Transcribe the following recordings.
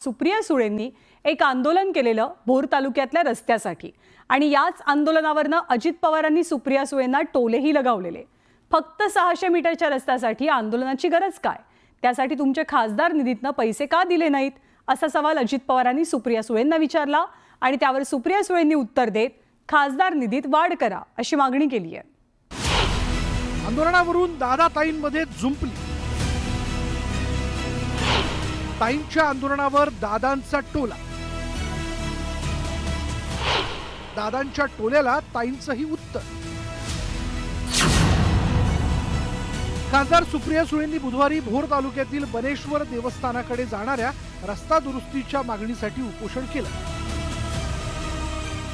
सुप्रिया सुळेंनी एक आंदोलन केलेलं भोर तालुक्यातल्या रस्त्यासाठी आणि याच आंदोलनावरनं अजित पवारांनी सुप्रिया सुळेंना टोलेही लगावलेले। फक्त 600 मीटरच्या रस्त्यासाठी आंदोलनाची गरज काय? त्यासाठी तुमचे खासदार निधीतनं पैसे का दिले नाहीत असा सवाल अजित पवारांनी सुप्रिया सुळेंना विचारला आणि त्यावर सुप्रिया सुळेंनी उत्तर देत खासदार निधीत वाढ करा अशी मागणी केली आहे। आंदोलनावरून दादाताईंमध्ये जुंपली। ताईंच्या आंदोलनावर दादांचा टोला, दादांच्या टोल्याला ताईंचंही उत्तर। खासदार सुप्रिया सुळेंनी बुधवारी भोर तालुक्यातील बनेश्वर देवस्थानाकडे जाणाऱ्या रस्ता दुरुस्तीच्या मागणीसाठी उपोषण केलं।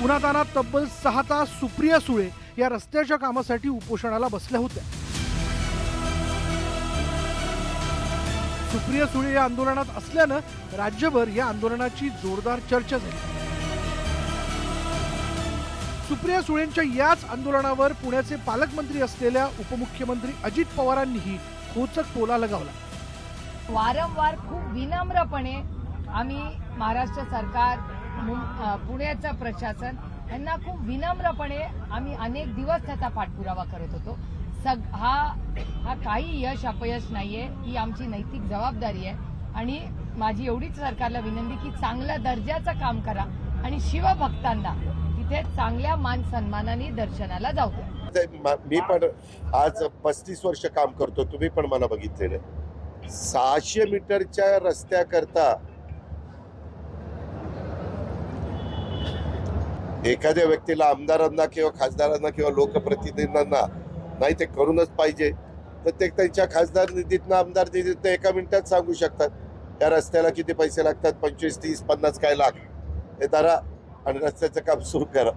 उन्हातान्हात तब्बल 6 तास सुप्रिया सुळे या रस्त्याच्या कामासाठी उपोषणाला बसल्या होत्या। सुप्रिया सुळे या आंदोलनात असल्यानं राज्यभर या आंदोलनाची जोरदार चर्चा झाली। सुप्रिया सुळेंच्या याच आंदोलनावर पुण्याचे पालकमंत्री असलेल्या उपमुख्यमंत्री अजित पवारांनीही खोचक टोला लगावला। वारंवार खूप विनम्रपणे आम्ही महाराष्ट्र सरकार, पुण्याचं प्रशासन यांना खूप विनम्रपणे आम्ही अनेक दिवस त्याचा पाठपुरावा करत होतो। हा काही यश अपयश नाहीये, ही आमची नैतिक जबाबदारी आहे आणि माझी एवढीच सरकारला विनंती की चांगल्या दर्जाचं काम करा आणि शिवभक्तांना तिथे चांगल्या मान सन्मानाने दर्शनाला जाऊ द्या। मी पण आज 35 वर्ष काम करतो, तुम्ही पण मला बघितलेलं। 600 मीटरच्या रस्त्याकरता एखाद्या व्यक्तीला, आमदारांना किंवा खासदारांना किंवा लोकप्रतिनिधींना नाही ते करूनच पाहिजे, तर ते त्यांच्या खासदार निधीतनं, आमदार निधीतनं एका मिनिटात सांगू शकतात या रस्त्याला किती पैसे लागतात, 25, 30, 50 काय लाख, हे धरा आणि रस्त्याचं काम सुरू करा।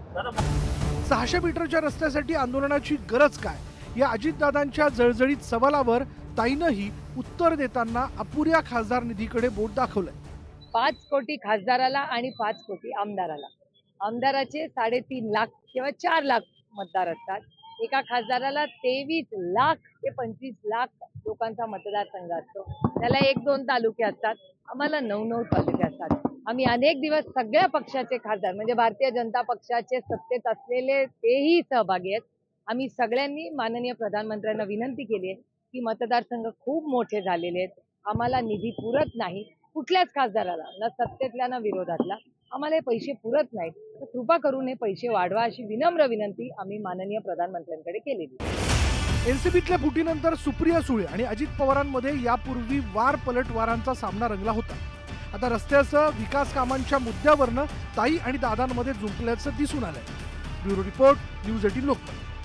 600 मीटरच्या रस्त्यासाठी आंदोलनाची गरज काय या अजितदादांच्या जळजळीत सवालावर ताईनंही उत्तर देताना अपुऱ्या खासदार निधीकडे बोट दाखवलंय। 5 कोटी खासदाराला आणि 5 कोटी आमदाराला। आमदाराचे 3.5 लाख किंवा 4 लाख मतदार असतात। एका खासदाराला 23 लाख ते 25 लाख लोकांचा मतदारसंघ असतो। त्याला 1-2 तालुके असतात, आम्हाला 9-9 तालुके असतात। आम्ही अनेक दिवस सगळ्या पक्षाचे खासदार म्हणजे भारतीय जनता पक्षाचे सत्तेत असलेले तेही सहभागी आहेत। आम्ही सगळ्यांनी माननीय प्रधानमंत्र्यांना विनंती केली आहे की मतदारसंघ खूप मोठे झालेले आहेत, आम्हाला निधी पुरत नाही, कुठल्याच खासदाराला, ना सत्तेतल्या ना विरोधातला, आम्हाला हे पैसे पुरत नाहीत, तर कृपा करून हे पैसे वाढवा अशी विनम्र विनंती आम्ही माननीय प्रधानमंत्र्यांकडे केलेली। एनसीबीतल्या फुटीनंतर सुप्रिया सुळे आणि अजित पवारांमध्ये यापूर्वी वार पलटवारांचा सामना रंगला होता। आता रस्त्यासह विकास कामांच्या मुद्द्यावरनं ताई आणि दादांमध्ये जुंपल्याचं दिसून आलंय। Bureau report, news 18 Lokmat.